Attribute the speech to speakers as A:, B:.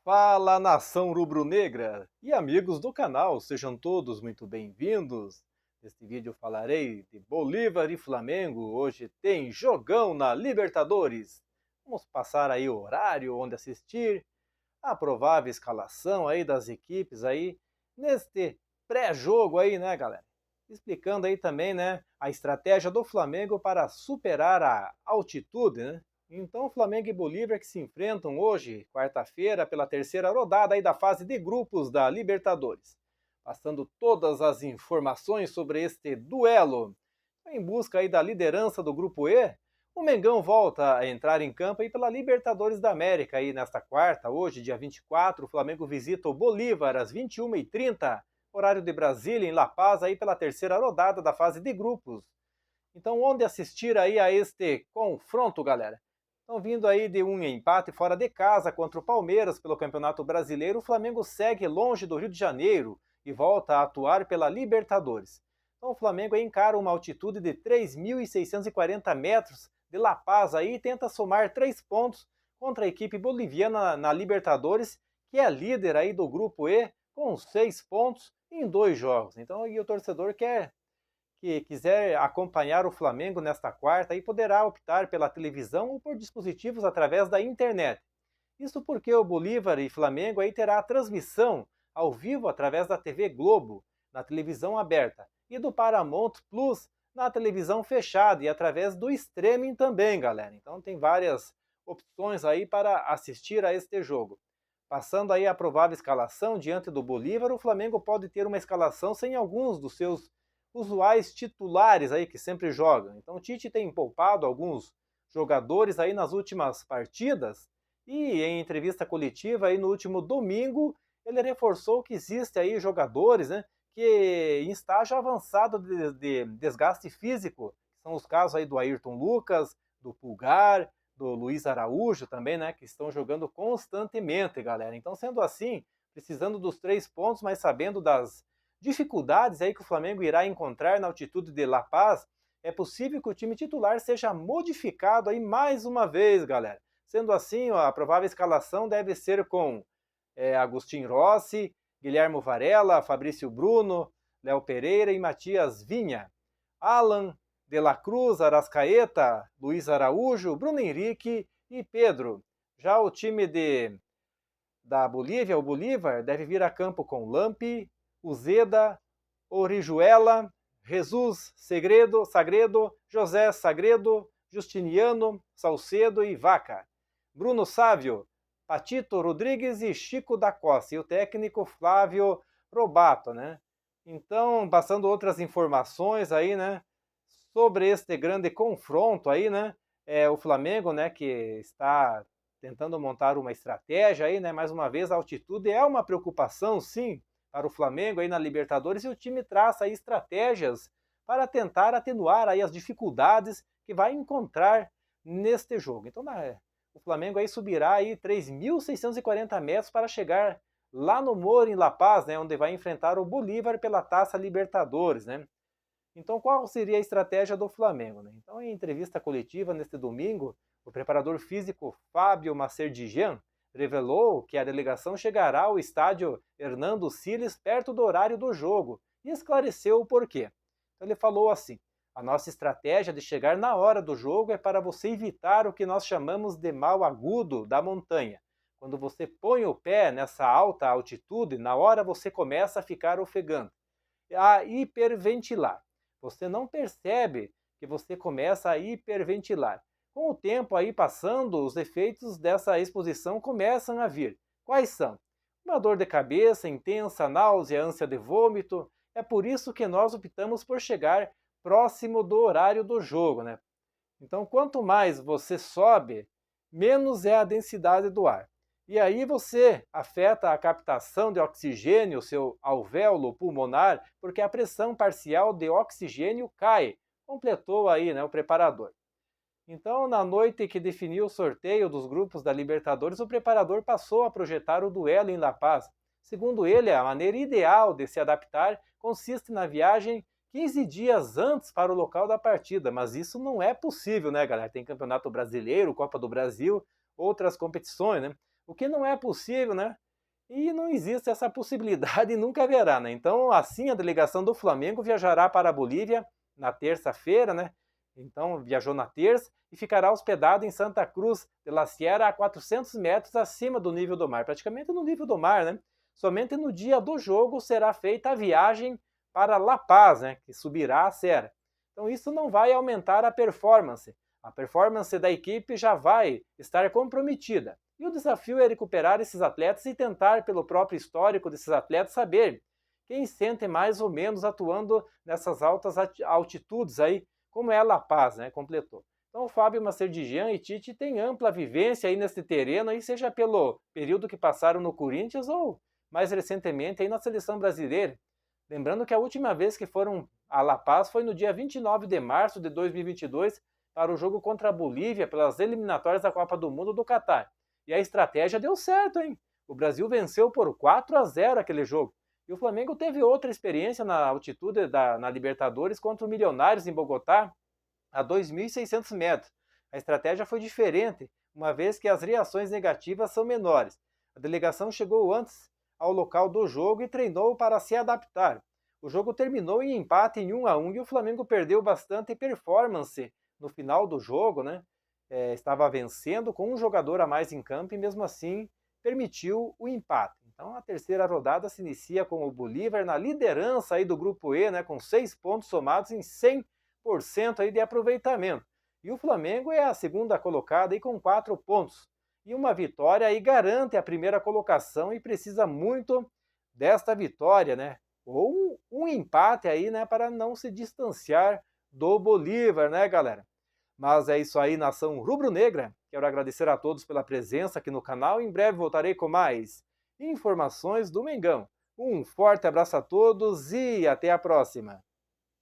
A: Fala, nação rubro-negra e amigos do canal, sejam todos muito bem-vindos. Neste vídeo falarei de Bolívar e Flamengo. Hoje tem jogão na Libertadores. Vamos passar aí o horário onde assistir, a provável escalação aí das equipes aí neste pré-jogo aí, né, galera? Explicando aí também, né, a estratégia do Flamengo para superar a altitude, né? Então, Flamengo e Bolívar que se enfrentam hoje, quarta-feira, pela terceira rodada aí da fase de grupos da Libertadores. Passando todas as informações sobre este duelo. Em busca aí da liderança do grupo E, o Mengão volta a entrar em campo aí pela Libertadores da América aí nesta quarta, hoje, dia 24, o Flamengo visita o Bolívar às 21h30, horário de Brasília, em La Paz, aí pela terceira rodada da fase de grupos. Então, onde assistir aí a este confronto, galera? Estão vindo aí de um empate fora de casa contra o Palmeiras pelo Campeonato Brasileiro, o Flamengo segue longe do Rio de Janeiro e volta a atuar pela Libertadores. Então o Flamengo aí encara uma altitude de 3.640 metros de La Paz aí e tenta somar 3 pontos contra a equipe boliviana na Libertadores, que é líder aí do grupo E com 6 pontos em 2 jogos. Então aí o torcedor que quiser acompanhar o Flamengo nesta quarta aí poderá optar pela televisão ou por dispositivos através da internet. Isso porque o Bolívar e Flamengo aí terá a transmissão ao vivo através da TV Globo, na televisão aberta, e do Paramount Plus na televisão fechada e através do streaming também, galera. Então tem várias opções aí para assistir a este jogo. Passando aí a provável escalação diante do Bolívar, o Flamengo pode ter uma escalação sem alguns dos seus usuais titulares aí que sempre jogam. Então o Tite tem poupado alguns jogadores aí nas últimas partidas e em entrevista coletiva aí no último domingo ele reforçou que existe aí jogadores, né, que em estágio avançado de desgaste físico, são os casos aí do Ayrton Lucas, do Pulgar, do Luiz Araújo também, né, que estão jogando constantemente, galera. Então, sendo assim, precisando dos 3 pontos, mas sabendo das dificuldades aí que o Flamengo irá encontrar na altitude de La Paz, é possível que o time titular seja modificado aí mais uma vez, galera. Sendo assim, a provável escalação deve ser com Agustin Rossi, Guilherme Varela, Fabrício Bruno, Léo Pereira e Matias Vinha. Alan, De La Cruz, Arrascaeta, Luiz Araújo, Bruno Henrique e Pedro. Já o time da Bolívia, o Bolívar, deve vir a campo com Lampi, Uzeda, Orijuela, Jesus Sagredo, José Sagredo, Justiniano, Salcedo e Vaca. Bruno Sávio, Patito Rodrigues e Chico da Costa. E o técnico Flávio Robato, né? Então, passando outras informações aí, né? Sobre este grande confronto aí, né? O Flamengo, né? Que está tentando montar uma estratégia aí, né? Mais uma vez, a altitude é uma preocupação, sim, para o Flamengo aí na Libertadores e o time traça aí estratégias para tentar atenuar aí as dificuldades que vai encontrar neste jogo. Então, o Flamengo aí subirá aí 3.640 metros para chegar lá no Moro, em La Paz, né, onde vai enfrentar o Bolívar pela Taça Libertadores, né? Então, qual seria a estratégia do Flamengo, né? Então, em entrevista coletiva neste domingo, o preparador físico Fábio Macerdigian revelou que a delegação chegará ao estádio Hernando Siles perto do horário do jogo e esclareceu o porquê. Então ele falou assim: a nossa estratégia de chegar na hora do jogo é para você evitar o que nós chamamos de mal agudo da montanha. Quando você põe o pé nessa alta altitude, na hora você começa a ficar ofegante, a hiperventilar. Você não percebe que você começa a hiperventilar. Com o tempo aí passando, os efeitos dessa exposição começam a vir. Quais são? Uma dor de cabeça intensa, náusea, ânsia de vômito. É por isso que nós optamos por chegar próximo do horário do jogo, né? Então, quanto mais você sobe, menos é a densidade do ar. E aí você afeta a captação de oxigênio, seu alvéolo pulmonar, porque a pressão parcial de oxigênio cai. Completou aí, né, o preparador. Então, na noite que definiu o sorteio dos grupos da Libertadores, o preparador passou a projetar o duelo em La Paz. Segundo ele, a maneira ideal de se adaptar consiste na viagem 15 dias antes para o local da partida, mas isso não é possível, né, galera? Tem Campeonato Brasileiro, Copa do Brasil, outras competições, né? o que não é possível, né? E não existe essa possibilidade e nunca haverá, né? Então, assim, a delegação do Flamengo viajará para a Bolívia na terça-feira, né? Então, viajou na terça e ficará hospedado em Santa Cruz de la Sierra, a 400 metros acima do nível do mar, praticamente no nível do mar, né? Somente no dia do jogo será feita a viagem para La Paz, né? Que subirá a serra. Então, isso não vai aumentar a performance. A performance da equipe já vai estar comprometida. E o desafio é recuperar esses atletas e tentar, pelo próprio histórico desses atletas, saber quem sente mais ou menos atuando nessas altas altitudes aí, como é a La Paz, né? Completou. Então o Fábio Macerdigian e Tite têm ampla vivência aí nesse terreno, aí, seja pelo período que passaram no Corinthians ou mais recentemente aí na seleção brasileira. Lembrando que a última vez que foram a La Paz foi no dia 29 de março de 2022 para o jogo contra a Bolívia pelas eliminatórias da Copa do Mundo do Catar. E a estratégia deu certo, hein? O Brasil venceu por 4-0 aquele jogo. E o Flamengo teve outra experiência na altitude na Libertadores contra o Milionários em Bogotá, a 2.600 metros. A estratégia foi diferente, uma vez que as reações negativas são menores. A delegação chegou antes ao local do jogo e treinou para se adaptar. O jogo terminou em empate em 1-1 e o Flamengo perdeu bastante performance no final do jogo, né? Estava vencendo com um jogador a mais em campo e mesmo assim permitiu o empate. Então a terceira rodada se inicia com o Bolívar na liderança aí do grupo E, né, com 6 pontos somados em 100% aí de aproveitamento. E o Flamengo é a segunda colocada aí com 4 pontos. E uma vitória aí garante a primeira colocação e precisa muito desta vitória, né? Ou um empate aí, né, para não se distanciar do Bolívar, né, galera? Mas é isso aí, nação rubro-negra. Quero agradecer a todos pela presença aqui no canal. Em breve voltarei com mais informações do Mengão. Um forte abraço a todos e até a próxima.